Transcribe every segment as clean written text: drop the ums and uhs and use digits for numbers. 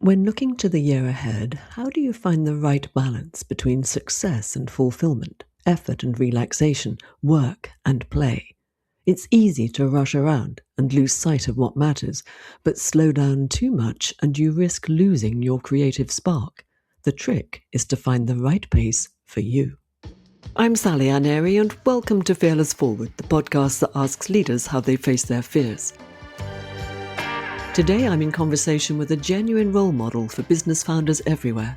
When looking to the year ahead, how do you find the right balance between success and fulfillment, effort and relaxation, work and play? It's easy to rush around and lose sight of what matters, but slow down too much and you risk losing your creative spark. The trick is to find the right pace for you. I'm Sally Aneri, and welcome to Fearless Forward, the podcast that asks leaders how they face their fears. Today I'm in conversation with a genuine role model for business founders everywhere.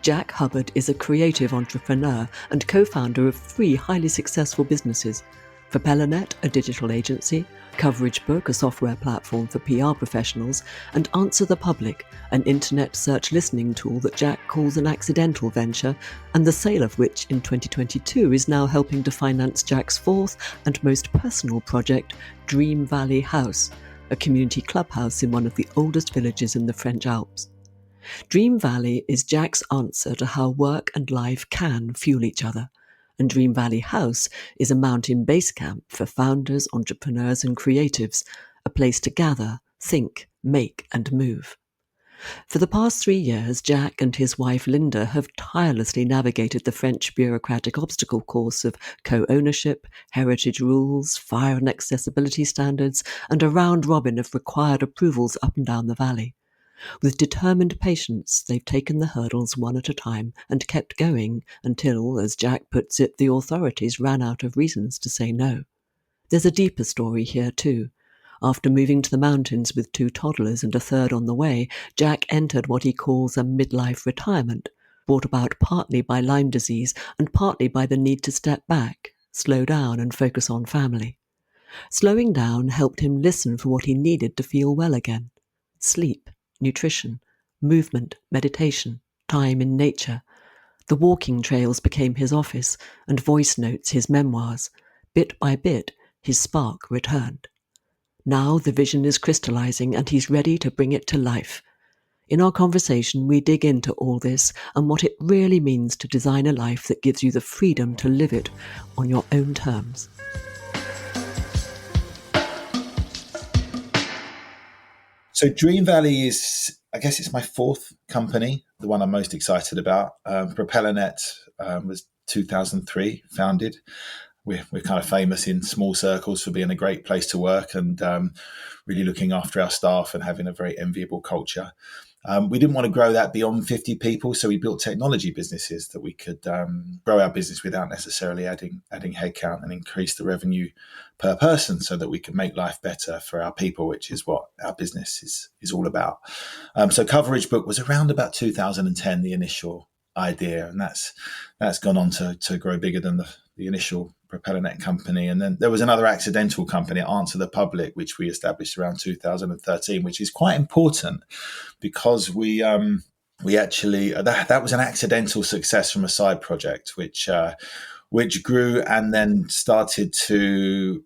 Jack Hubbard is a creative entrepreneur and co-founder of 3 highly successful businesses: PropellerNet, a digital agency; CoverageBook, a software platform for PR professionals; and Answer the Public, an internet search listening tool that Jack calls an accidental venture, and the sale of which in 2022 is now helping to finance Jack's 4th and most personal project, Dream Valley House, a community clubhouse in one of the oldest villages in the French Alps. Dream Valley is Jack's answer to how work and life can fuel each other, and Dream Valley House is a mountain basecamp for founders, entrepreneurs and creatives, a place to gather, think, make and move. For the past 3 years, Jack and his wife Linda have tirelessly navigated the French bureaucratic obstacle course of co-ownership, heritage rules, fire and accessibility standards, and a round robin of required approvals up and down the valley. With determined patience, they've taken the hurdles one at a time and kept going until, as Jack puts it, the authorities ran out of reasons to say no. There's a deeper story here too. After moving to the mountains with 2 toddlers and a third on the way, Jack entered what he calls a midlife retirement, brought about partly by Lyme disease and partly by the need to step back, slow down and focus on family. Slowing down helped him listen for what he needed to feel well again: sleep, nutrition, movement, meditation, time in nature. The walking trails became his office, and voice notes his memoirs. Bit by bit, his spark returned. Now the vision is crystallizing and he's ready to bring it to life. In our conversation, we dig into all this and what it really means to design a life that gives you the freedom to live it on your own terms. So Dream Valley is, I guess it's my 4th company, the one I'm most excited about. PropellerNet was 2003 founded. We're kind of famous in small circles for being a great place to work and really looking after our staff and having a very enviable culture. We didn't want to grow that beyond 50 people, so we built technology businesses that we could grow our business without necessarily adding headcount and increase the revenue per person so that we could make life better for our people, which is what our business is all about. So CoverageBook was around about 2010, the initial idea, and that's gone on to grow bigger than the initial PropellerNet company. And then there was another accidental company, Answer the Public, which we established around 2013, which is quite important because we actually that was an accidental success from a side project, which grew and then started to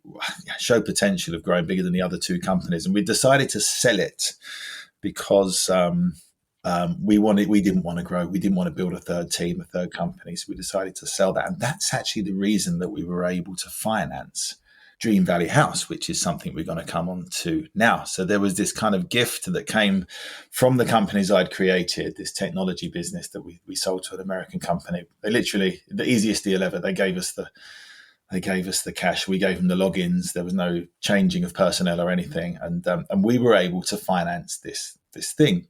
show potential of growing bigger than the other 2 companies. And we decided to sell it because we didn't want to grow. We didn't want to build a third team, a third company. So we decided to sell that. And that's actually the reason that we were able to finance Dream Valley House, which is something we're going to come on to now. So there was this kind of gift that came from the companies I'd created, this technology business that we sold to an American company. They literally, the easiest deal ever, they gave us the cash. We gave them the logins. There was no changing of personnel or anything. And we were able to finance this thing,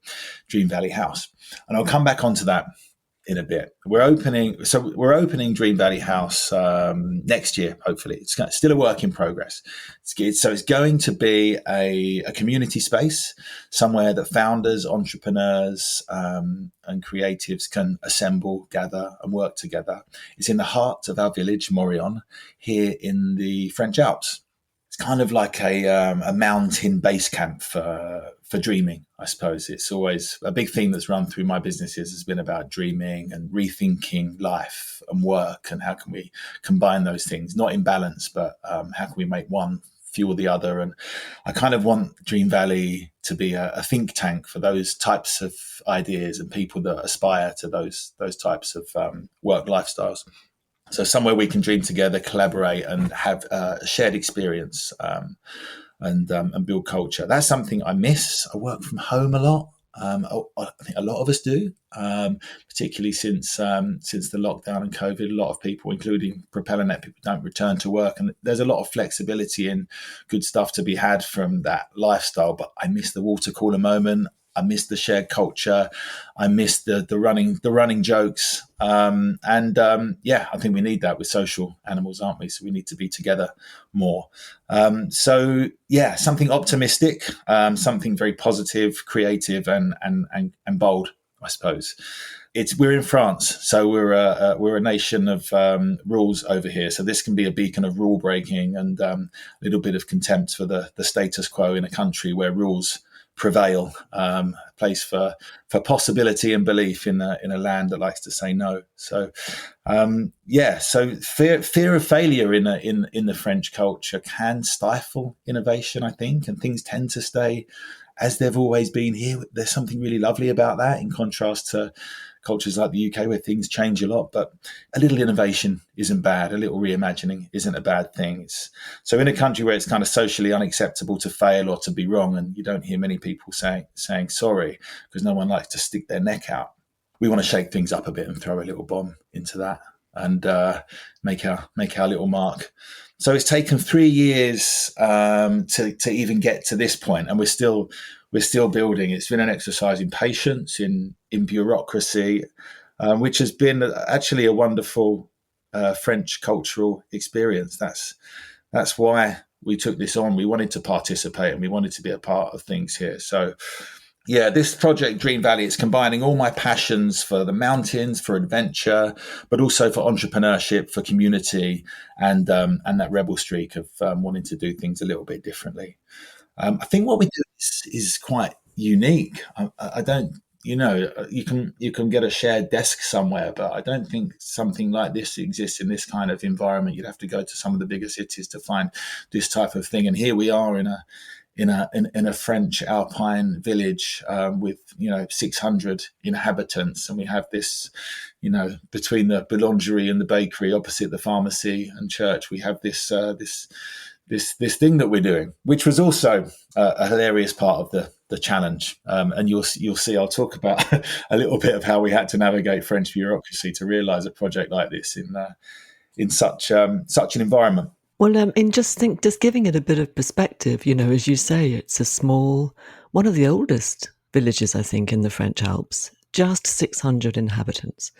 Dream Valley House. And I'll come back onto that in a bit. We're opening Dream Valley House next year, hopefully. It's still a work in progress. So it's going to be a community space, somewhere that founders, entrepreneurs, and creatives can assemble, gather, and work together. It's in the heart of our village, Morion, here in the French Alps. It's kind of like a mountain base camp for dreaming, I suppose. It's always a big theme that's run through my businesses has been about dreaming and rethinking life and work and how can we combine those things, not in balance, but how can we make one fuel the other. And I kind of want Dream Valley to be a think tank for those types of ideas and people that aspire to those types of work lifestyles. So somewhere we can dream together, collaborate, and have a shared experience and build culture. That's something I miss. I work from home a lot. I think a lot of us do, particularly since the lockdown and COVID. A lot of people, including PropellerNet people, don't return to work, and there's a lot of flexibility and good stuff to be had from that lifestyle. But I miss the water cooler moment. I miss the shared culture. I miss the running jokes. I think we need that. We're social animals, aren't we? So we need to be together more. Something optimistic, something very positive, creative, and bold, I suppose. We're in France, so we're a nation of rules over here. So this can be a beacon of rule breaking and a little bit of contempt for the status quo in a country where rules prevail, a place for possibility and belief in a land that likes to say no. So so fear of failure in the French culture can stifle innovation, I think, and things tend to stay as they've always been here. There's something really lovely about that, in contrast to cultures like the UK where things change a lot, but a little innovation isn't bad. A little reimagining isn't a bad thing. So in a country where it's kind of socially unacceptable to fail or to be wrong, and you don't hear many people saying sorry because no one likes to stick their neck out, we want to shake things up a bit and throw a little bomb into that and make our little mark. So it's taken 3 years to even get to this point, and we're still building. It's been an exercise in patience, in bureaucracy, which has been actually a wonderful French cultural experience. That's why we took this on. We wanted to participate and we wanted to be a part of things here. So yeah, this project Dream Valley, it's combining all my passions for the mountains, for adventure, but also for entrepreneurship, for community, and that rebel streak of wanting to do things a little bit differently. I think what we do is quite unique. I don't, you can get a shared desk somewhere, but I don't think something like this exists in this kind of environment. You'd have to go to some of the bigger cities to find this type of thing. And here we are in a French alpine village with 600 inhabitants, and we have this, between the boulangerie and the bakery, opposite the pharmacy and church, we have this thing that we're doing, which was also a hilarious part of the challenge. And you'll see, I'll talk about a little bit of how we had to navigate French bureaucracy to realise a project like this in such an environment. Well, just giving it a bit of perspective, as you say, it's a small, one of the oldest villages, I think, in the French Alps, just 600 inhabitants.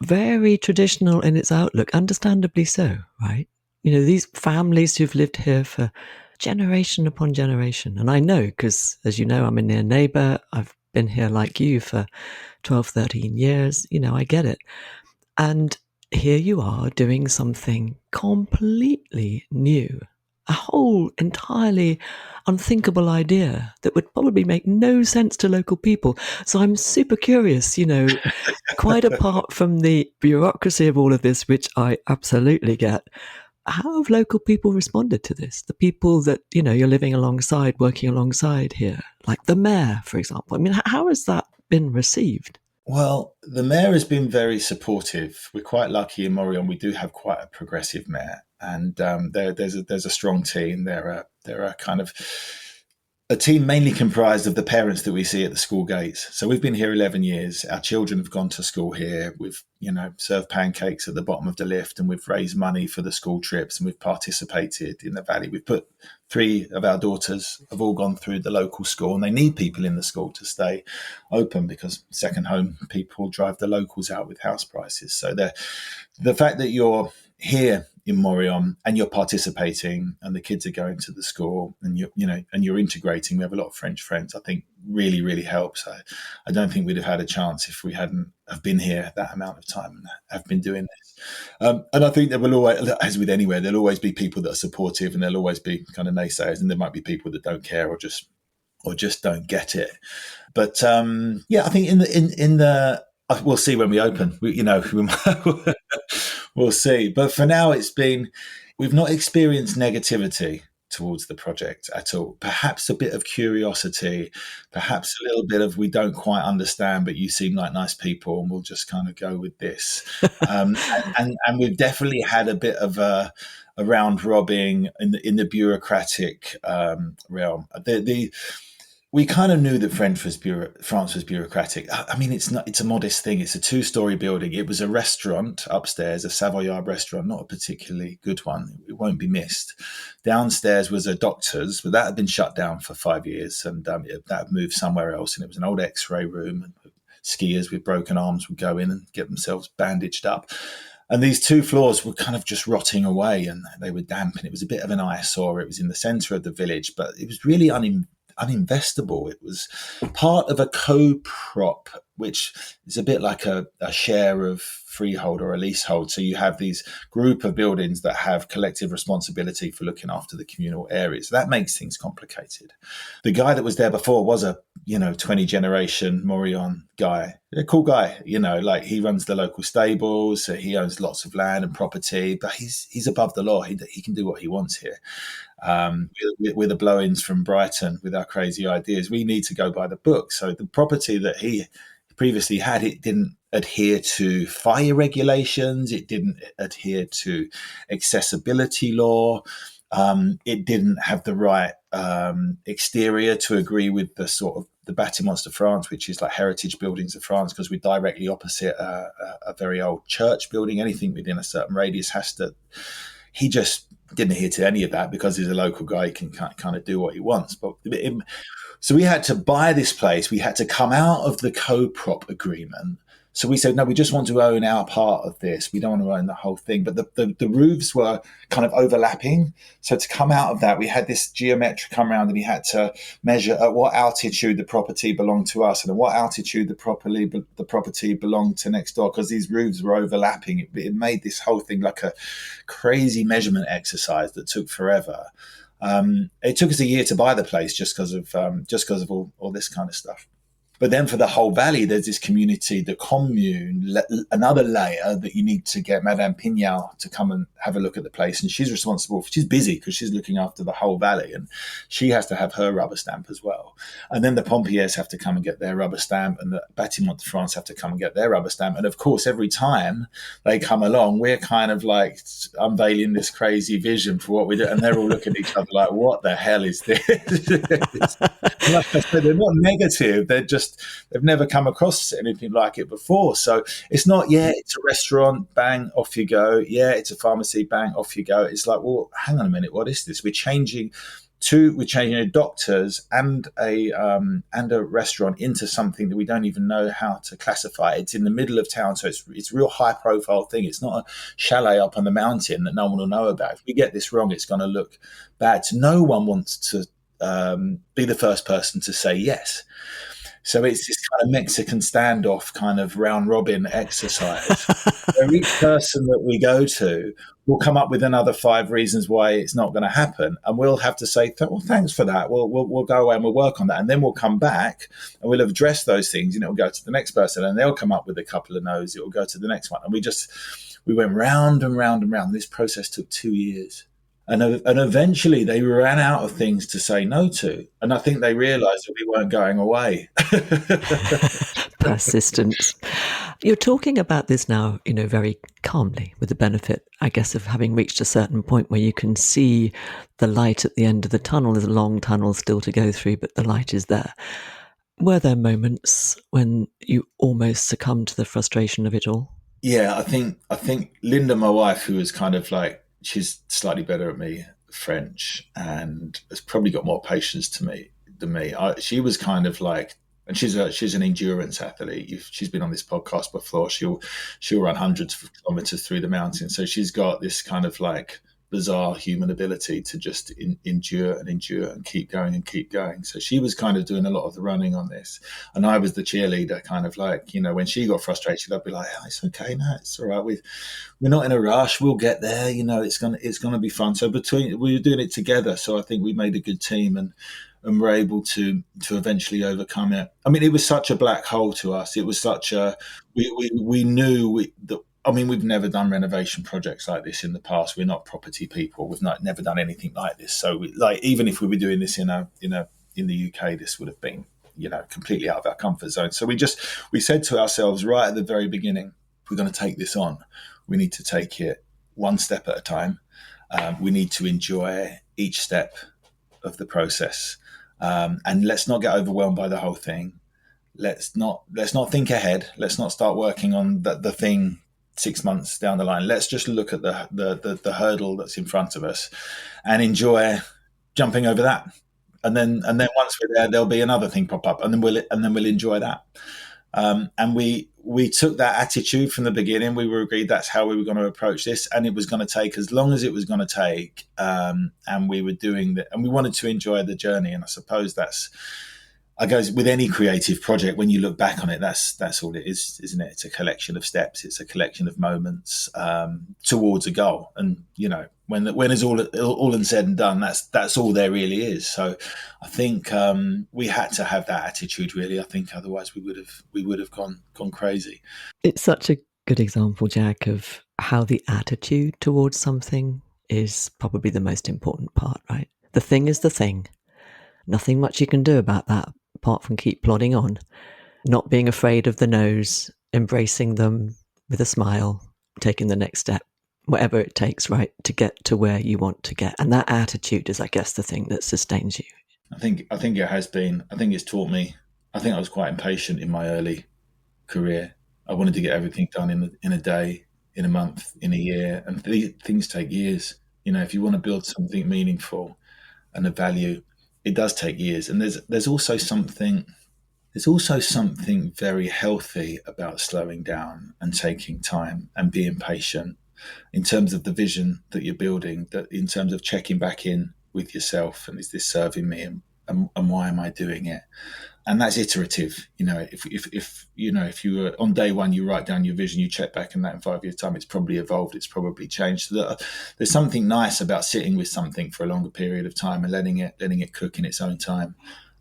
Very traditional in its outlook, understandably so, right? These families who've lived here for generation upon generation. And I know, because as you know, I'm a near neighbour. I've been here like you for 12, 13 years. I get it. And here you are doing something completely new, a whole entirely unthinkable idea that would probably make no sense to local people. So I'm super curious, quite apart from the bureaucracy of all of this, which I absolutely get, how have local people responded to this? The people that, you're living alongside, working alongside here, like the mayor, for example. I mean, how has that been received? Well, the mayor has been very supportive. We're quite lucky in Morillon. We do have quite a progressive mayor, and there's a strong team. They're a kind of a team mainly comprised of the parents that we see at the school gates. So we've been here 11 years. Our children have gone to school here. We've, served pancakes at the bottom of the lift, and we've raised money for the school trips, and we've participated in the valley. We've put 3 of our daughters have all gone through the local school, and they need people in the school to stay open because second home people drive the locals out with house prices. So the fact that you're here in Morillon and you're participating and the kids are going to the school and you're integrating. We have a lot of French friends, I think really, really helps. I don't think we'd have had a chance if we hadn't have been here that amount of time and have been doing this. And I think there will always, as with anywhere, there'll always be people that are supportive and there'll always be kind of naysayers, and there might be people that don't care or just don't get it. But I think in the we'll see when we open. We'll see. But for now, we've not experienced negativity towards the project at all. Perhaps a bit of curiosity, perhaps a little bit of we don't quite understand, but you seem like nice people, and we'll just kind of go with this. And we've definitely had a bit of a round robbing in the bureaucratic realm. we kind of knew that France was bureaucratic. I mean, it's a modest thing. It's a 2-story building. It was a restaurant upstairs, a Savoyard restaurant, not a particularly good one. It won't be missed. Downstairs was a doctor's, but that had been shut down for 5 years, and that had moved somewhere else. And it was an old X-ray room. And skiers with broken arms would go in and get themselves bandaged up. And these 2 floors were kind of just rotting away, and they were damp, and it was a bit of an eyesore. It was in the centre of the village, but it was really uninvestable. It was part of a co-prop, which is a bit like a share of freehold or a leasehold. So you have these group of buildings that have collective responsibility for looking after the communal areas. So that makes things complicated. The guy that was there before was a 20 generation Morillon guy, a cool guy, like he runs the local stables. So he owns lots of land and property, but he's above the law. He can do what he wants here. We're the blow-ins from Brighton with our crazy ideas. We need to go by the book. So the property that he previously had, it didn't adhere to fire regulations. It didn't adhere to accessibility law. It didn't have the right exterior to agree with the sort of the Bâtiments de France, which is like heritage buildings of France, because we're directly opposite a very old church building. Anything within a certain radius has to. He just didn't adhere to any of that because he's a local guy. He can kind of do what he wants. So we had to buy this place. We had to come out of the co-prop agreement. So we said, no, we just want to own our part of this. We don't want to own the whole thing. But the roofs were kind of overlapping. So to come out of that, we had this geometric come around, and we had to measure at what altitude the property belonged to us and at what altitude the property belonged to next door, because these roofs were overlapping. It made this whole thing like a crazy measurement exercise that took forever. It took us a year to buy the place just because of all this kind of stuff. But then for the whole valley, there's this community, the commune, another layer that you need to get Madame Pignal to come and have a look at the place. And she's responsible. She's busy because she's looking after the whole valley, and she has to have her rubber stamp as well. And then the Pompiers have to come and get their rubber stamp, and the Bâtiments de France have to come and get their rubber stamp. And of course, every time they come along, we're kind of like unveiling this crazy vision for what we do. And they're all looking at each other like, what the hell is this? Like I said, they're not negative. They've never come across anything like it before. So it's not, it's a restaurant, bang, off you go. Yeah, it's a pharmacy, bang, off you go. It's like, well, hang on a minute, what is this? We're changing a doctor's and a restaurant into something that we don't even know how to classify. It's in the middle of town, so it's a real high profile thing. It's not a chalet up on the mountain that no one will know about. If we get this wrong, it's going to look bad. So no one wants to be the first person to say yes. So it's this kind of Mexican standoff kind of round robin exercise where each person that we go to will come up with another 5 reasons why it's not going to happen. And we'll have to say, well, thanks for that. We'll go away and we'll work on that. And then we'll come back and we'll have addressed those things, and it'll go to the next person, and they'll come up with a couple of no's. It will go to the next one. And we went round and round and round. This process took 2 years. And eventually they ran out of things to say no to. And I think they realised that we weren't going away. Persistence. You're talking about this now, very calmly, with the benefit, I guess, of having reached a certain point where you can see the light at the end of the tunnel. There's a long tunnel still to go through, but the light is there. Were there moments when you almost succumbed to the frustration of it all? Yeah, I think Linda, my wife, who was kind of like, she's slightly better at me French and has probably got more patience than me. She was kind of like, and she's an endurance athlete. She's been on this podcast before. She'll run hundreds of kilometers through the mountains. So she's got this kind of like bizarre human ability to just endure and keep going and keep going. So she was kind of doing a lot of the running on this, and I was the cheerleader, kind of like, when she got frustrated, I'd be like, oh, it's okay, no, it's all right. We're not in a rush. We'll get there. It's gonna be fun. So we were doing it together. So I think we made a good team and were able to eventually overcome it. I mean, it was such a black hole to us. It was such a we knew that. I mean, we've never done renovation projects like this in the past. We're not property people. We've never done anything like this. So, even if we were doing this in the UK, this would have been, completely out of our comfort zone. So we said to ourselves right at the very beginning, if we're going to take this on, we need to take it one step at a time. We need to enjoy each step of the process. And let's not get overwhelmed by the whole thing. Let's not think ahead. Let's not start working on the thing 6 months down the line. Let's just look at the hurdle that's in front of us and enjoy jumping over that. And then once we're there, there'll be another thing pop up, and then we'll enjoy that. And we took that attitude from the beginning. We were agreed that's how we were going to approach this, and it was going to take as long as it was going to take. And we were doing that, and we wanted to enjoy the journey. And I suppose that's, I guess, with any creative project, when you look back on it, that's all it is, isn't it? It's a collection of steps. It's a collection of moments towards a goal. And when it's all and said and done, that's all there really is. So I think we had to have that attitude, really. I think otherwise we would have gone crazy. It's such a good example, Jack, of how the attitude towards something is probably the most important part, right? The thing is the thing. Nothing much you can do about that apart from keep plodding on, not being afraid of the no's, embracing them with a smile, taking the next step, whatever it takes, right, to get to where you want to get. And that attitude is, I guess, the thing that sustains you. I think it has been. I think it's taught me. I think I was quite impatient in my early career. I wanted to get everything done in a day, in a month, in a year, and things take years. If you want to build something meaningful and of value, it does take years. And there's also something very healthy about slowing down and taking time and being patient in terms of the vision that you're building, that in terms of checking back in with yourself, and is this serving me, and why am I doing it? And that's iterative. If you were on day one, you write down your vision, you check back, and that in 5 years' time, it's probably evolved, it's probably changed. So there's something nice about sitting with something for a longer period of time and letting it cook in its own time.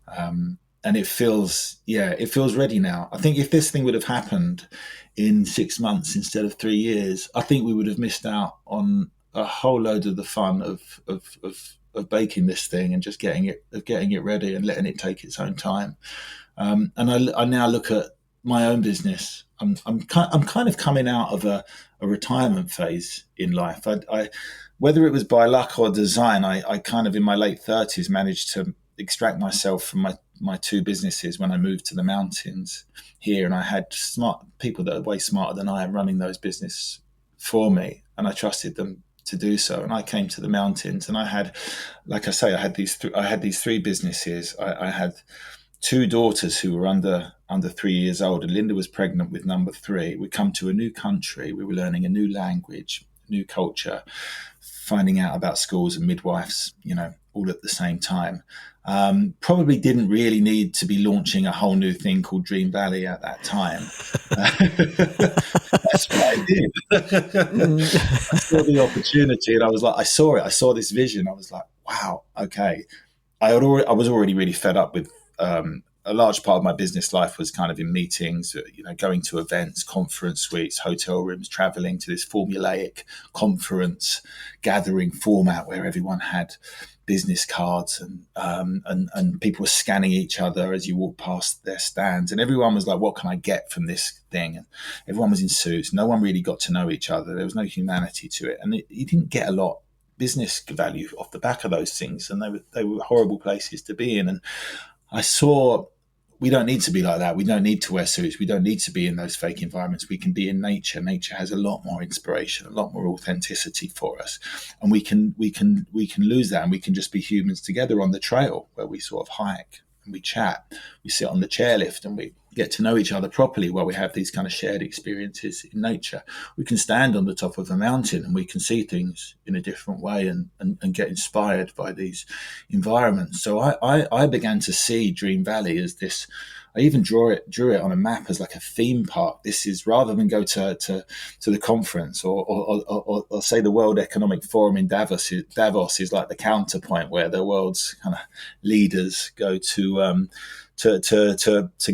And it feels ready now. I think if this thing would have happened in 6 months instead of 3 years, I think we would have missed out on a whole load of the fun of baking this thing and just getting it ready and letting it take its own time. And I now look at my own business. I'm kind of coming out of a retirement phase in life. I whether it was by luck or design, I kind of in my late 30s managed to extract myself from my two businesses when I moved to the mountains here, and I had smart people that are way smarter than I am running those businesses for me, and I trusted them to do so. And I came to the mountains, and I had, like I say, I had these three businesses. I had two daughters who were under 3 years old, and Linda was pregnant with number 3. We come to a new country. We were learning a new language, new culture, finding out about schools and midwives, all at the same time. Probably didn't really need to be launching a whole new thing called Dream Valley at that time. That's what I did. I saw the opportunity, and I was like, I saw this vision. I was like, wow, okay. I was already really fed up with a large part of my business life was kind of in meetings, going to events, conference suites, hotel rooms, traveling to this formulaic conference gathering format where everyone had business cards and people were scanning each other as you walk past their stands, and everyone was like, what can I get from this thing? And everyone was in suits. No one really got to know each other. There was no humanity to it, and you didn't get a lot business value off the back of those things, and they were horrible places to be in. And I saw, we don't need to be like that. We don't need to wear suits. We don't need to be in those fake environments. We can be in nature. Nature has a lot more inspiration, a lot more authenticity for us. And we can lose that, and we can just be humans together on the trail where we sort of hike and we chat. We sit on the chairlift and we get to know each other properly while we have these kind of shared experiences in nature. We can stand on the top of a mountain and we can see things in a different way and get inspired by these environments. So I began to see Dream Valley as this. I even drew it on a map as like a theme park. This is, rather than go to the conference or say the World Economic Forum in Davos is like the counterpoint where the world's kind of leaders go to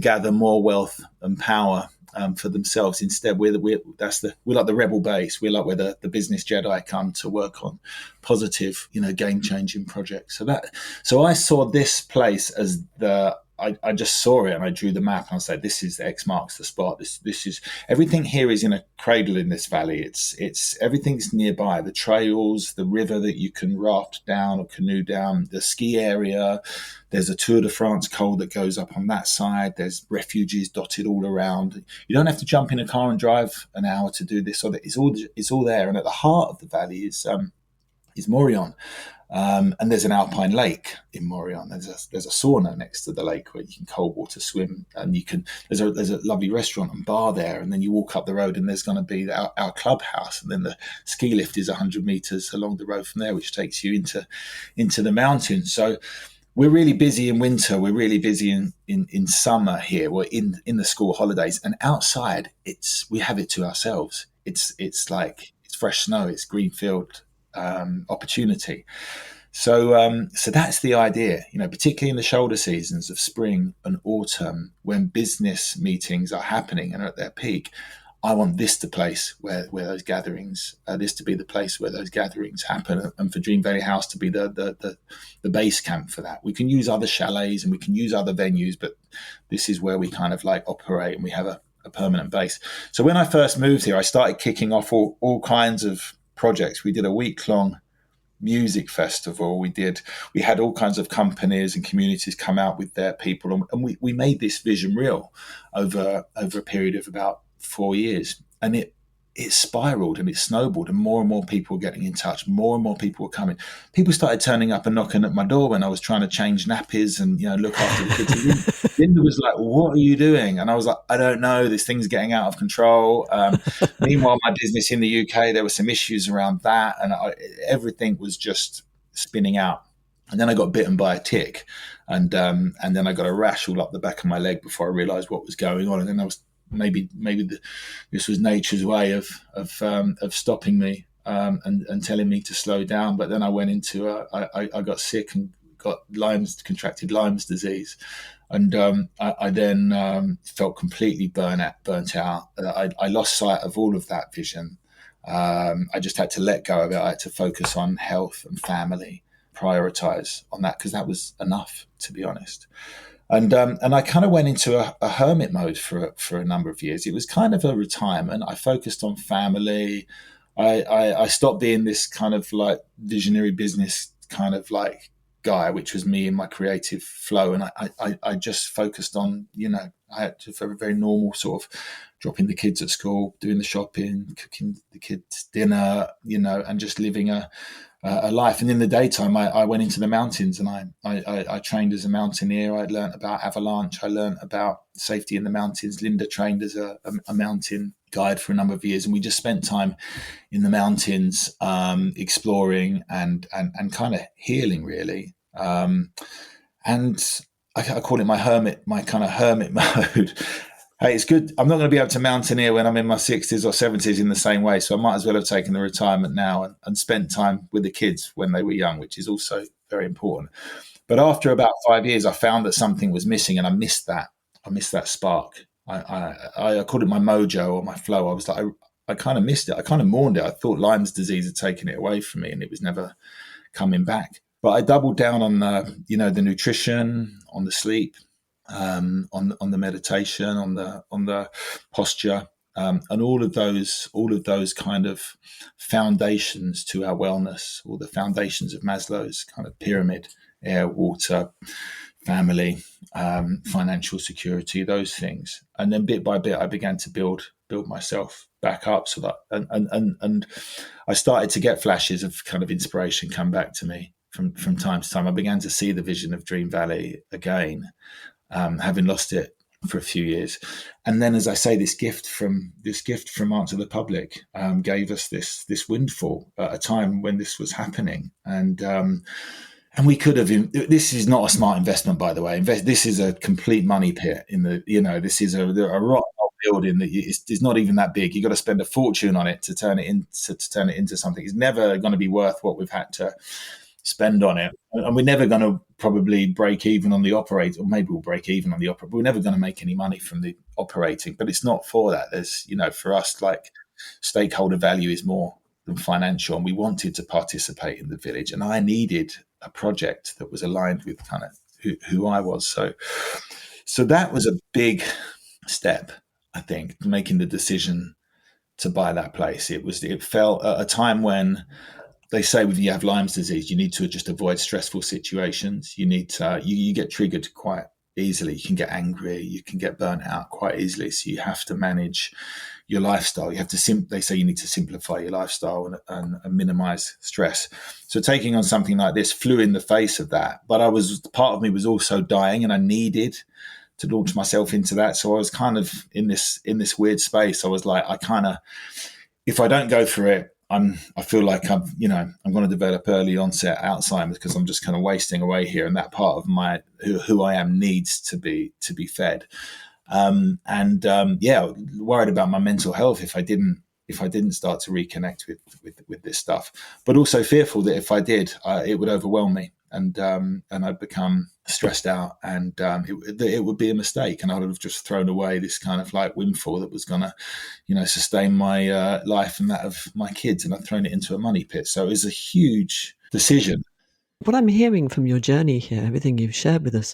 gather more wealth and power for themselves. Instead, we're like the rebel base. We're like where the business Jedi come to work on positive, game changing projects. So I saw this place as I just saw it and I drew the map and I said, this is X marks the spot. This is everything here is in a cradle in this valley. It's everything's nearby. The trails, the river that you can raft down or canoe down, the ski area. There's a Tour de France col that goes up on that side. There's refuges dotted all around. You don't have to jump in a car and drive an hour to do this or that. It's all there. And at the heart of the valley is Morion. And there's an alpine lake in Morion. There's a sauna next to the lake where you can cold water swim, and there's a lovely restaurant and bar there. And then you walk up the road, and there's going to be our clubhouse, and then the ski lift is 100 meters along the road from there, which takes you into the mountains. So we're really busy in winter. We're really busy in summer here. We're in the school holidays, and outside we have it to ourselves. It's like it's fresh snow. It's greenfield opportunity. So that's the idea, particularly in the shoulder seasons of spring and autumn, when business meetings are happening and are at their peak. I want this to place where those gatherings, this to be the place where those gatherings happen, and for Dream Valley House to be the base camp for that. We can use other chalets and we can use other venues, but this is where we kind of like operate, and we have a permanent base. So when I first moved here, I started kicking off all kinds of projects. We did a week-long music festival. We had all kinds of companies and communities come out with their people, and we made this vision real over a period of about 4 years. And it spiraled and it snowballed, and more people were getting in touch. More and more people were coming. People started turning up and knocking at my door when I was trying to change nappies and look after the kids. Linda was like, "What are you doing?" And I was like, "I don't know. This thing's getting out of control." Meanwhile, my business in the UK, there were some issues around that, and everything was just spinning out. And then I got bitten by a tick, and then I got a rash all up the back of my leg before I realised what was going on. And then I was maybe this was nature's way of stopping me and telling me to slow down. But then I went into I got sick and contracted Lyme's disease, and I then felt completely burnt out. I lost sight of all of that vision. I just had to let go of it. I had to focus on health and family, prioritize on that, because that was enough, to be honest. And I kind of went into a hermit mode for a number of years. It was kind of a retirement. I focused on family. I stopped being this kind of like visionary business kind of like guy, which was me in my creative flow. And I just focused on, I had to have a very normal sort of dropping the kids at school, doing the shopping, cooking the kids dinner, and just living a life. And in the daytime, I went into the mountains, and I trained as a mountaineer. I learned about avalanche. I learned about safety in the mountains. Linda trained as a mountain guide for a number of years, and we just spent time in the mountains, exploring and kind of healing, really. And I call it my kind of hermit mode. Hey, it's good. I'm not going to be able to mountaineer when I'm in my 60s or 70s in the same way. So I might as well have taken the retirement now and spent time with the kids when they were young, which is also very important. But after about 5 years, I found that something was missing, and I missed that. I missed that spark. I called it my mojo or my flow. I was like, I kind of missed it. I kind of mourned it. I thought Lyme's disease had taken it away from me, and it was never coming back. But I doubled down on the nutrition, on the sleep, on the meditation, on the posture, and all of those kind of foundations to our wellness, or the foundations of Maslow's kind of pyramid: air, water, family, financial security, those things. And then bit by bit, I began to build myself back up, so that and I started to get flashes of kind of inspiration come back to me from time to time. I began to see the vision of Dream Valley again, having lost it for a few years. And then, as I say, this gift from Answer the Public gave us this windfall at a time when this was happening. And we could have. This is not a smart investment, by the way. This is a complete money pit. This is a rock building that is not even that big. You got to spend a fortune on it to turn it into something. It's never going to be worth what we've had to spend on it, and we're never going to probably break even on the operating, or maybe we'll break even on the operating, but we're never going to make any money from the operating. But it's not for that. There's, for us, like, stakeholder value is more than financial, and we wanted to participate in the village, and I needed a project that was aligned with kind of who I was. So that was a big step, I think, making the decision to buy that place. It fell at a time when they say when you have Lyme's disease, you need to just avoid stressful situations. You need to, you get triggered quite easily. You can get angry. You can get burnt out quite easily. So you have to manage your lifestyle. You have to, they say you need to simplify your lifestyle and minimize stress. So taking on something like this flew in the face of that. But part of me was also dying, and I needed to launch myself into that. So I was kind of in this weird space. I was like, if I don't go for it, I feel like I'm going to develop early onset Alzheimer's because I'm just kind of wasting away here, and that part of who I am needs to be fed. Worried about my mental health if I didn't start to reconnect with this stuff, but also fearful that if I did, it would overwhelm me, and I'd become stressed out, and it would be a mistake, and I would have just thrown away this kind of like windfall that was gonna, sustain my life and that of my kids, and I've thrown it into a money pit. So it was a huge decision. What I'm hearing from your journey here, everything you've shared with us,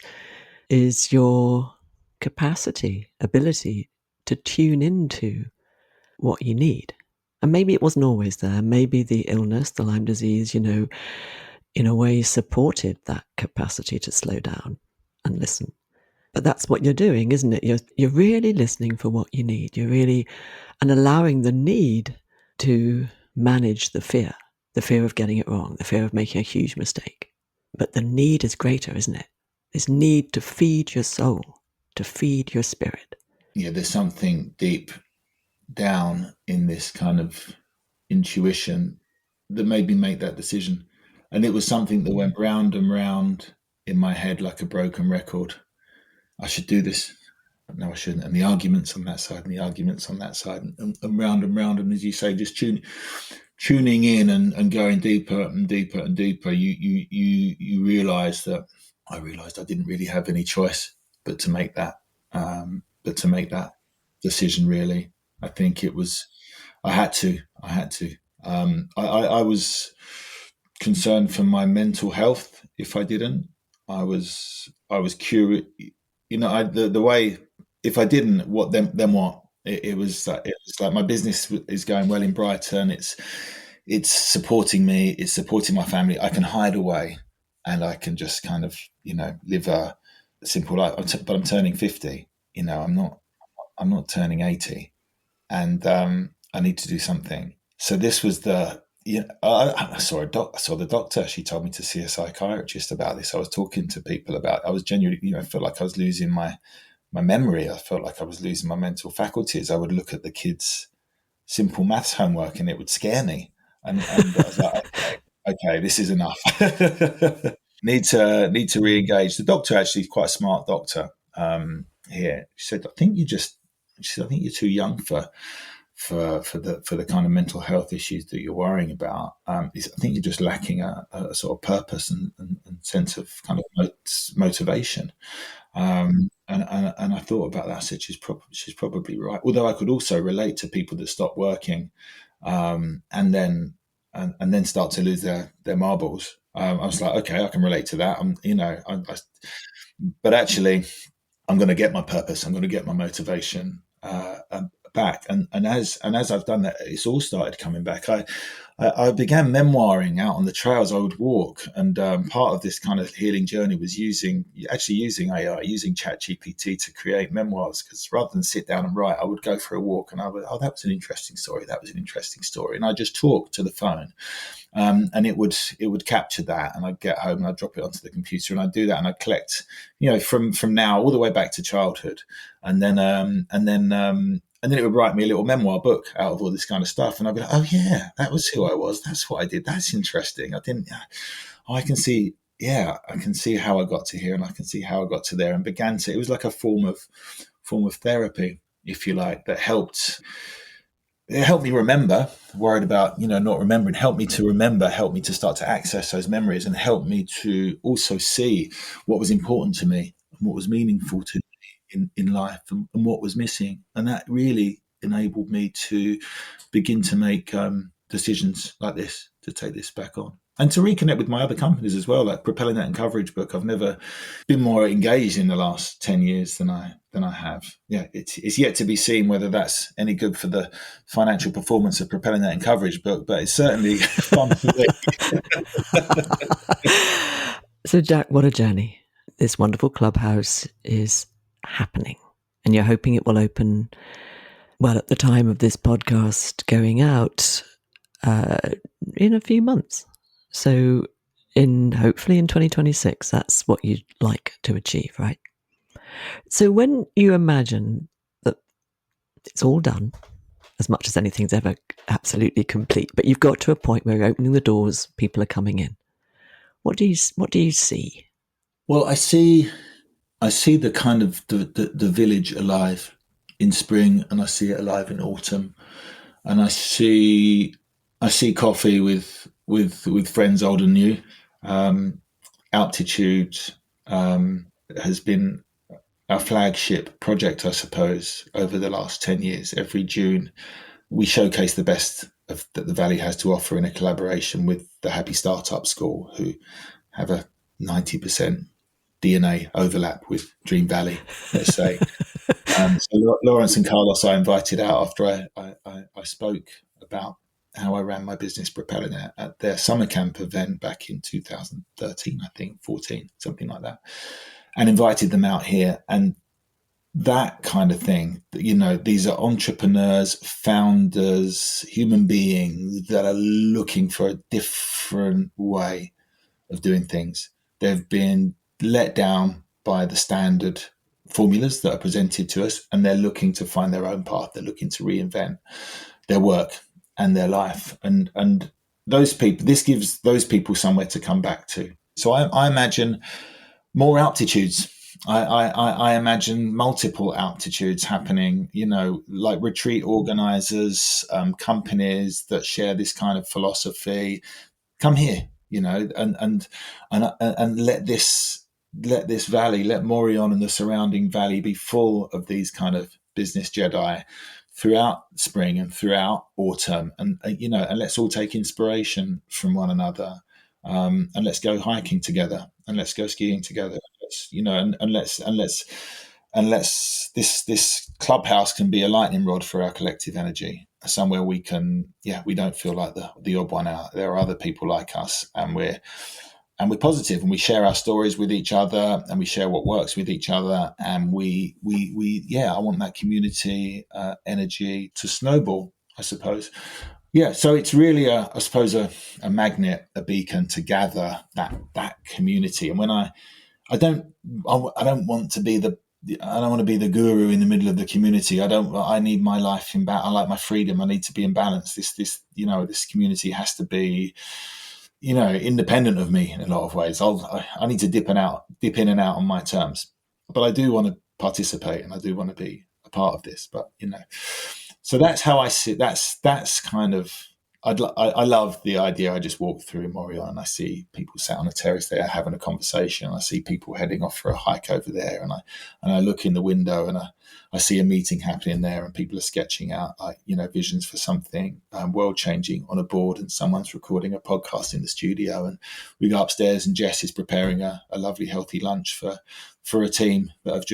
is your ability to tune into what you need. And maybe it wasn't always there. Maybe the illness, the Lyme disease, in a way supported that capacity to slow down and listen. But that's what you're doing, isn't it? You're really listening for what you need. And allowing the need to manage the fear of getting it wrong, the fear of making a huge mistake. But the need is greater, isn't it? This need to feed your soul, to feed your spirit. Yeah, there's something deep down in this kind of intuition that made me make that decision. And it was something that went round and round in my head like a broken record. I should do this. No, I shouldn't. And the arguments on that side and the arguments on that side and round and round. And as you say, just tuning in and going deeper and deeper and deeper, you realise that I realised I didn't really have any choice but to make that decision. Really, I think it was. I had to. I was concerned for my mental health. If I didn't, I was curious. The way. If I didn't, what then what? It was like my business is going well in Brighton. It's supporting me. It's supporting my family. I can hide away, and I can just kind of live a simple life. But I'm turning 50. I'm not turning 80, and I need to do something. So this was I saw the doctor. She told me to see a psychiatrist about this. I was talking to people about. I was genuinely, felt like I was losing my memory. I felt like I was losing my mental faculties. I would look at the kids' simple maths homework and it would scare me. And I was like, okay, this is enough. need to re-engage. The doctor actually is quite a smart doctor here. She said, I think you're too young for the kind of mental health issues that you're worrying about. I think you're just lacking a sort of purpose and sense of kind of motivation. And I thought about that. I said she's probably right. Although I could also relate to people that stop working and then start to lose their marbles. I was like, okay, I can relate to that. But actually, I'm going to get my purpose. I'm going to get my motivation back. And as I've done that, it's all started coming back. I began memoiring out on the trails I would walk, and part of this kind of healing journey was using AI, using ChatGPT to create memoirs. Because rather than sit down and write, I would go for a walk, and I would, that was an interesting story. That was an interesting story, and I just talk to the phone, and it would capture that, and I'd get home and I'd drop it onto the computer, and I'd do that, and I'd collect, from now all the way back to childhood, and then it would write me a little memoir book out of all this kind of stuff. And I'd be like, oh yeah, that was who I was. That's what I did. That's interesting. I can see how I got to here, and I can see how I got to there, and it was like a form of therapy, if you like, that helped. It helped me remember, worried about, not remembering, helped me to remember, helped me to start to access those memories, and helped me to also see what was important to me and what was meaningful to me in life, and what was missing. And that really enabled me to begin to make decisions like this, to take this back on. and to reconnect with my other companies as well, like PropellerNet and CoverageBook. I've never been more engaged in the last 10 years than I have. Yeah, it's yet to be seen whether that's any good for the financial performance of PropellerNet and CoverageBook, but it's certainly fun for me. So, Jack, what a journey. This wonderful clubhouse is happening, and you're hoping it will open, well, at the time of this podcast going out, in a few months. So, hopefully in 2026, that's what you'd like to achieve, right? So, when you imagine that it's all done, as much as anything's ever absolutely complete, but you've got to a point where you're opening the doors, people are coming in. What do you see? Well, I see the kind of the village alive in spring, and I see it alive in autumn, and I see coffee with friends old and new. Altitude has been our flagship project, I suppose, over the last 10 years. Every June, we showcase the best that the Valley has to offer in a collaboration with the Happy Startup School, who have a 90% DNA overlap with Dream Valley, let's say. So Lawrence and Carlos I invited out after I spoke about how I ran my business PropellerNet at their summer camp event back in 2013, I think, 14, something like that, and invited them out here. And that kind of thing, these are entrepreneurs, founders, human beings that are looking for a different way of doing things. They've been let down by the standard formulas that are presented to us, and they're looking to find their own path. They're looking to reinvent their work and their life. And those people, this gives those people somewhere to come back to. So I imagine more altitudes. I imagine multiple altitudes happening, like retreat organizers, companies that share this kind of philosophy. Come here, and let this valley, let Morion and the surrounding valley be full of these kind of business Jedi throughout spring and throughout autumn, and let's all take inspiration from one another, and let's go hiking together, and let's go skiing together. Let's this clubhouse can be a lightning rod for our collective energy, somewhere we don't feel like the odd one out. There are other people like us, and we're positive, and we share our stories with each other, and we share what works with each other, and I want that community energy to snowball, I suppose. Yeah, so it's really a magnet, a beacon to gather that community. And when I don't want to be I don't want to be the guru in the middle of the community. I need my life in balance. I like my freedom. I need to be in balance. This community has to be, independent of me in a lot of ways. I need to dip in and out on my terms, but I do want to participate, and I do want to be a part of this. But so that's how I see. That's kind of. I love the idea. I just walked through Morion, and I see people sat on a terrace there having a conversation. I see people heading off for a hike over there, and I look in the window, and I see a meeting happening there, and people are sketching out visions for something world changing on a board, and someone's recording a podcast in the studio, and we go upstairs, and Jess is preparing a lovely healthy lunch for a team that have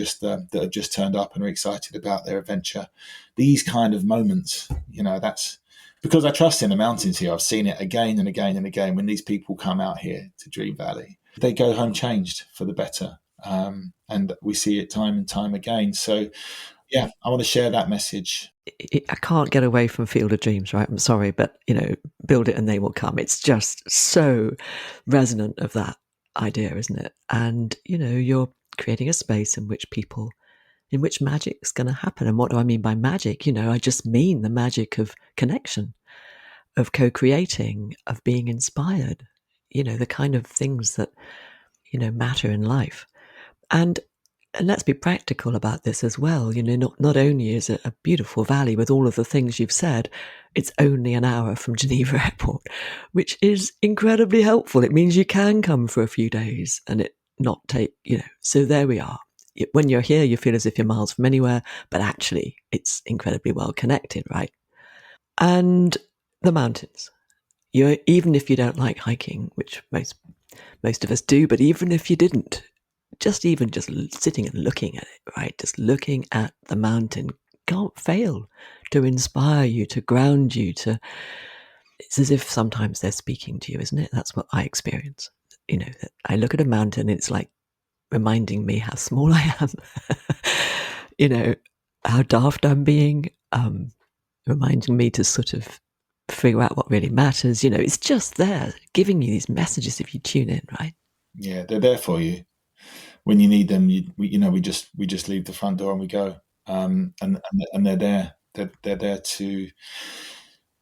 just turned up and are excited about their adventure. These kind of moments, that's. Because I trust in the mountains here. I've seen it again and again and again. When these people come out here to Dream Valley, they go home changed for the better. And we see it time and time again. So, yeah, I want to share that message. I can't get away from Field of Dreams, right? I'm sorry, but, build it and they will come. It's just so resonant of that idea, isn't it? And, you're creating a space in which magic's going to happen. And what do I mean by magic? I just mean the magic of connection, of co-creating, of being inspired, the kind of things that, matter in life. And let's be practical about this as well. Not only is it a beautiful valley with all of the things you've said, it's only an hour from Geneva Airport, which is incredibly helpful. It means you can come for a few days and it not take, so there we are. When you're here, you feel as if you're miles from anywhere, but actually it's incredibly well connected, right? And the mountains. even if you don't like hiking, which most of us do, but even if you didn't, just sitting and looking at it, right? Just looking at the mountain can't fail to inspire you, to ground you, it's as if sometimes they're speaking to you, isn't it? That's what I experience. I look at a mountain, it's like reminding me how small I am, how daft I'm being, reminding me to sort of figure out what really matters. It's just there giving you these messages if you tune in, right? Yeah, they're there for you when you need them. We just leave the front door and we go, and they're there. They're there to,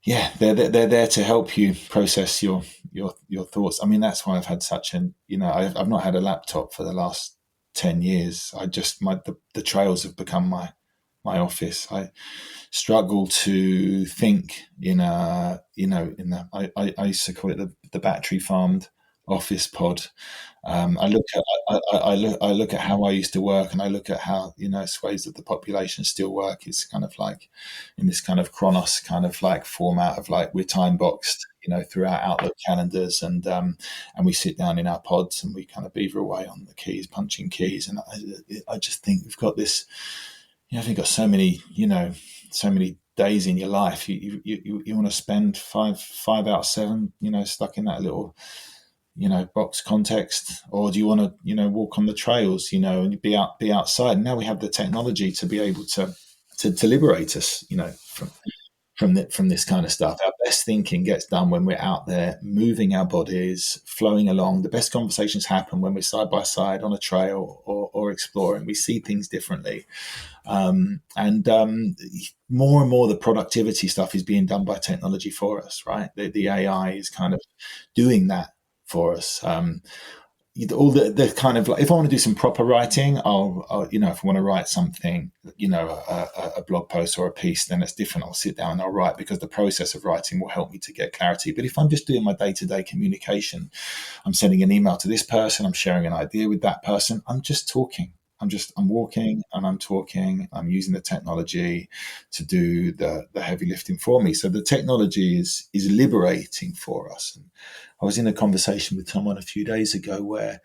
they're there to help you process your thoughts. I mean, that's why I've had such I've not had a laptop for the last 10 years. The trails have become my office. I struggle to think I used to call it the battery farmed office pod. I look at how I used to work, and I look at how swathes of the population still work. It's kind of like in this kind of chronos kind of like format of like we're time boxed through our Outlook calendars, and we sit down in our pods and we kind of beaver away on the keys, punching keys. And I just think we've got this. I think got so many days in your life. You want to spend five out of 7 stuck in that little box context, or do you want to walk on the trails and be outside? And now we have the technology to be able to liberate us from this kind of stuff. Our best thinking gets done when we're out there moving our bodies, flowing along. The best conversations happen when we're side by side on a trail or exploring. We see things differently, and more and more the productivity stuff is being done by technology for us, right? The AI is kind of doing that for us. All the kind of like, if I want to do some proper writing, I'll if I want to write something, a blog post or a piece, then it's different. I'll sit down and I'll write, because the process of writing will help me to get clarity. But if I'm just doing my day-to-day communication, I'm sending an email to this person, I'm sharing an idea with that person, I'm just talking. I'm walking and I'm talking. I'm using the technology to do the heavy lifting for me. So the technology is liberating for us. And I was in a conversation with someone a few days ago where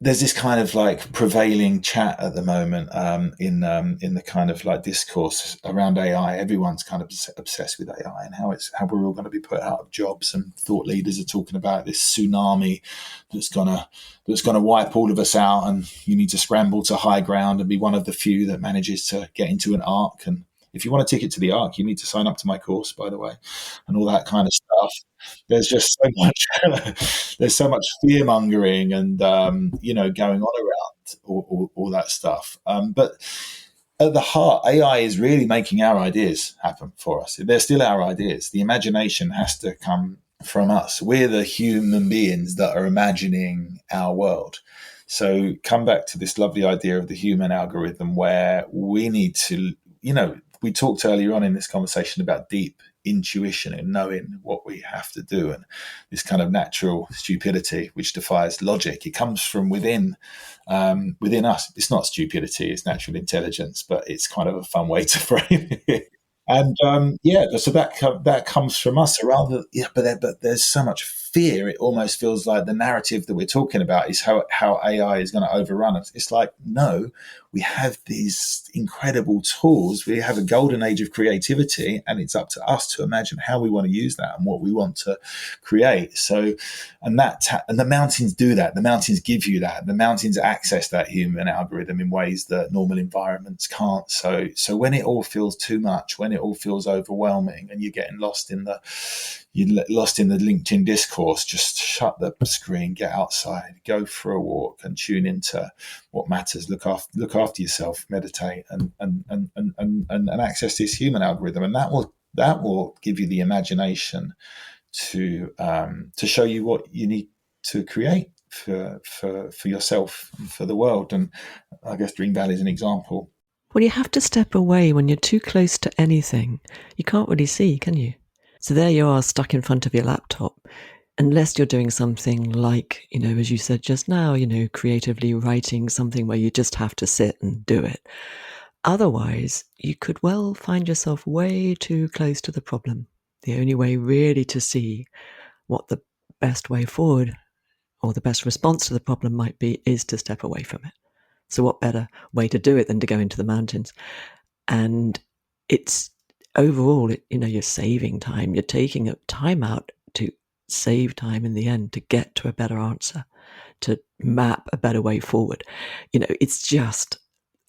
there's this kind of like prevailing chat at the moment in the kind of like discourse around AI. Everyone's kind of obsessed with AI and how we're all going to be put out of jobs, and thought leaders are talking about this tsunami that's gonna wipe all of us out, and you need to scramble to high ground and be one of the few that manages to get into an ark. And if you want a ticket to the ark, you need to sign up to my course, by the way, and all that kind of stuff. There's just so much there's so much fear mongering and going on around all that stuff, but at the heart, AI is really making our ideas happen for us. They're still our ideas. The imagination has to come from us. We're the human beings that are imagining our world. So come back to this lovely idea of the human algorithm, where we need to, we talked earlier on in this conversation about deep intuition and knowing what we have to do, and this kind of natural stupidity which defies logic. It comes from within us. It's not stupidity, it's natural intelligence, but it's kind of a fun way to frame it. And so that comes from us. But there's so much fear. It almost feels like the narrative that we're talking about is how AI is going to overrun us. It's like, no, we have these incredible tools. We have a golden age of creativity, and it's up to us to imagine how we want to use that and what we want to create. So, and the mountains do that. The mountains give you that. The mountains access that human algorithm in ways that normal environments can't. So when it all feels too much, when it all feels overwhelming, and you're getting lost in the LinkedIn discourse, just shut the screen, get outside, go for a walk, and tune into what matters. Look after yourself, meditate, and access this human algorithm, and that will give you the imagination to show you what you need to create for yourself and for the world. And I guess Dream Valley is an example. Well, you have to step away when you're too close to anything. You can't really see, can you? So there you are, stuck in front of your laptop, unless you're doing something like, as you said just now, creatively writing something where you just have to sit and do it. Otherwise, you could well find yourself way too close to the problem. The only way really to see what the best way forward or the best response to the problem might be is to step away from it. So what better way to do it than to go into the mountains? And it's overall, you're saving time. You're taking time out to save time in the end to get to a better answer, to map a better way forward. It's just,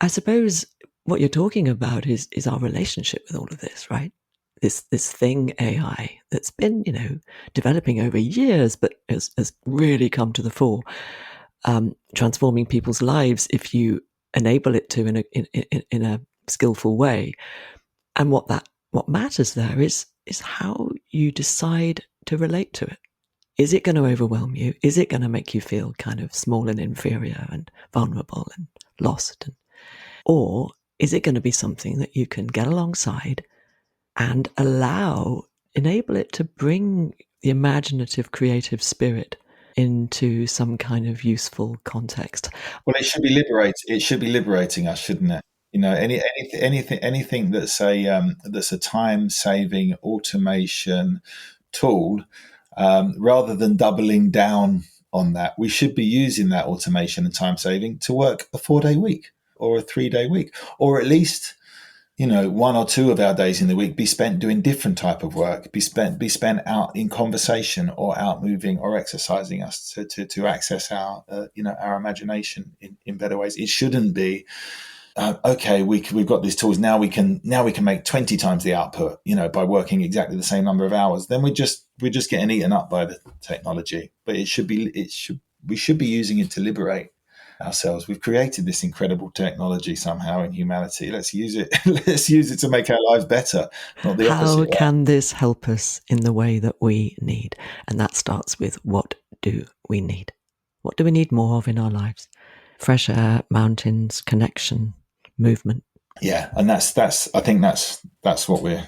I suppose what you're talking about is our relationship with all of this, right? This thing, AI, that's been, developing over years, but has really come to the fore, transforming people's lives if you enable it to in a skillful way. And what matters there is how you decide to relate to it. Is it going to overwhelm you? Is it going to make you feel kind of small and inferior and vulnerable and lost? Or is it going to be something that you can get alongside and enable it to bring the imaginative, creative spirit into some kind of useful context? Well, it should be liberating us, shouldn't it? Anything that's a time-saving automation tool, rather than doubling down on that, we should be using that automation and time-saving to work a 4-day week or a 3-day week, or at least 1 or 2 of our days in the week be spent doing different type of work, be spent out in conversation or out moving or exercising us to access our our imagination in better ways. It shouldn't be okay. We've got these tools now. We can make 20 times the output by working exactly the same number of hours. Then we're just getting eaten up by the technology. But we should be using it to liberate ourselves. We've created this incredible technology somehow in humanity. Let's use it. Let's use it to make our lives better, not the opposite. How can this help us in the way that we need? And that starts with, what do we need? What do we need more of in our lives? Fresh air, mountains, connection, movement. Yeah, and I think that's what we're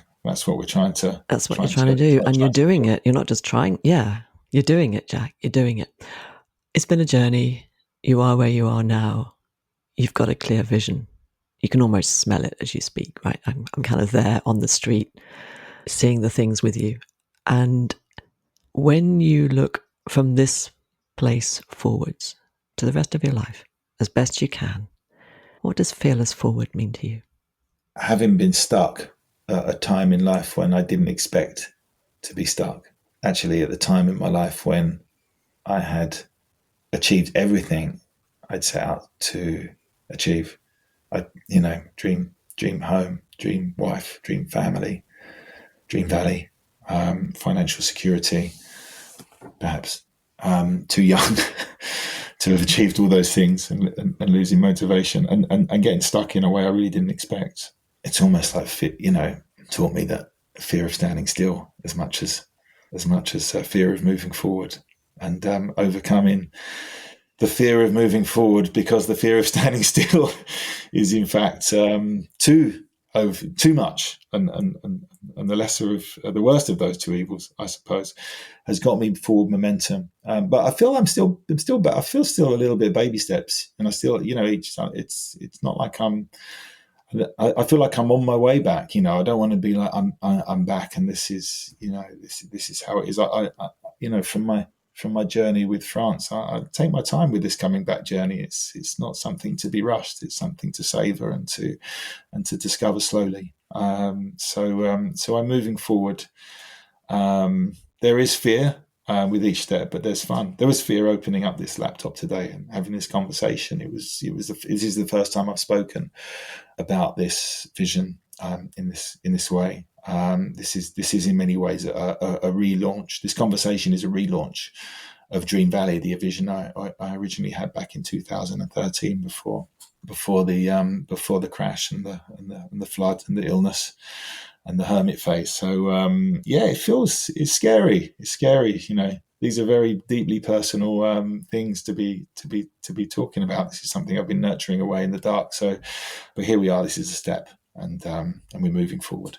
trying to. That's what you're trying to do, and you're doing it. You're not just trying. Yeah, you're doing it, Jack. You're doing it. It's been a journey. You are where you are now. You've got a clear vision. You can almost smell it as you speak, right? I'm kind of there on the street, seeing the things with you. And when you look from this place forwards to the rest of your life, as best you can, what does fearless forward mean to you? Having been stuck at a time in life when I didn't expect to be stuck, actually at the time in my life when I had achieved everything I'd set out to achieve. Dream home, dream wife, dream family, dream valley, financial security, perhaps too young to have achieved all those things, and losing motivation and getting stuck in a way I really didn't expect. It's almost like taught me that fear of standing still as much as fear of moving forward, and overcoming the fear of moving forward, because the fear of standing still is in fact too much, and the lesser of the worst of those two evils, I suppose, has got me forward momentum. But I feel I feel still a little bit baby steps, and I still it's not like I feel like I'm on my way back. I don't want to be like I'm back and this is this is how it is. I from my journey with France, I take my time with this coming back journey. It's not something to be rushed. It's something to savor and to discover slowly. So I'm moving forward. There is fear with each step, but there's fun. There was fear opening up this laptop today and having this conversation. This is the first time I've spoken about this vision in this way. This is in many ways a relaunch. This conversation is a relaunch of Dream Valley, the vision I originally had back in 2013, before the crash and the flood and the illness and the hermit phase. So it's scary. It's scary. These are very deeply personal things to be talking about. This is something I've been nurturing away in the dark. So, but here we are. This is a step, and we're moving forward.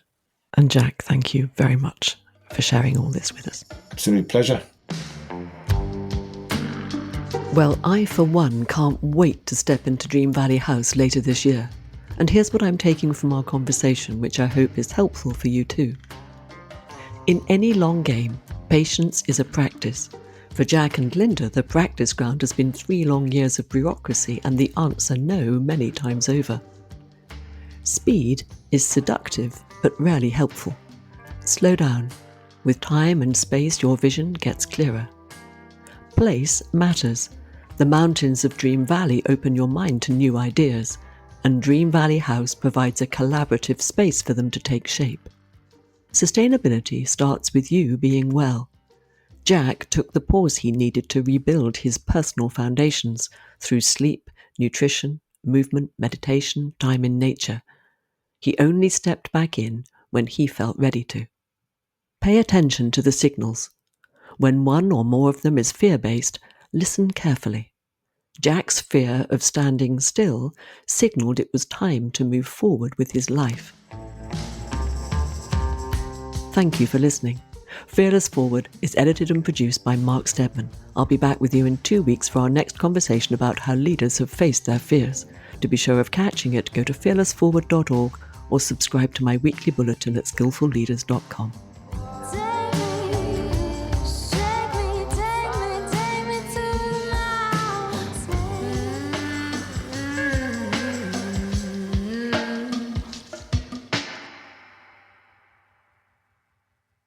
And Jack, thank you very much for sharing all this with us. Absolute pleasure. Well, I, for one, can't wait to step into Dream Valley House later this year. And here's what I'm taking from our conversation, which I hope is helpful for you too. In any long game, Patience is a practice. For Jack and Linda, the practice ground has been 3 long years of bureaucracy and the answer no many times over. Speed is seductive but rarely helpful. Slow down. With time and space, your vision gets clearer. Place matters. The mountains of Dream Valley open your mind to new ideas, and Dream Valley House provides a collaborative space for them to take shape. Sustainability starts with you being well. Jack took the pause he needed to rebuild his personal foundations through sleep, nutrition, movement, meditation, time in nature. He only stepped back in when he felt ready to. Pay attention to the signals. When one or more of them is fear-based, listen carefully. Jack's fear of standing still signaled it was time to move forward with his life. Thank you for listening. Fearless Forward is edited and produced by Mark Steadman. I'll be back with you in 2 weeks for our next conversation about how leaders have faced their fears. To be sure of catching it, go to fearlessforward.org or subscribe to my weekly bulletin at skillfulleaders.com.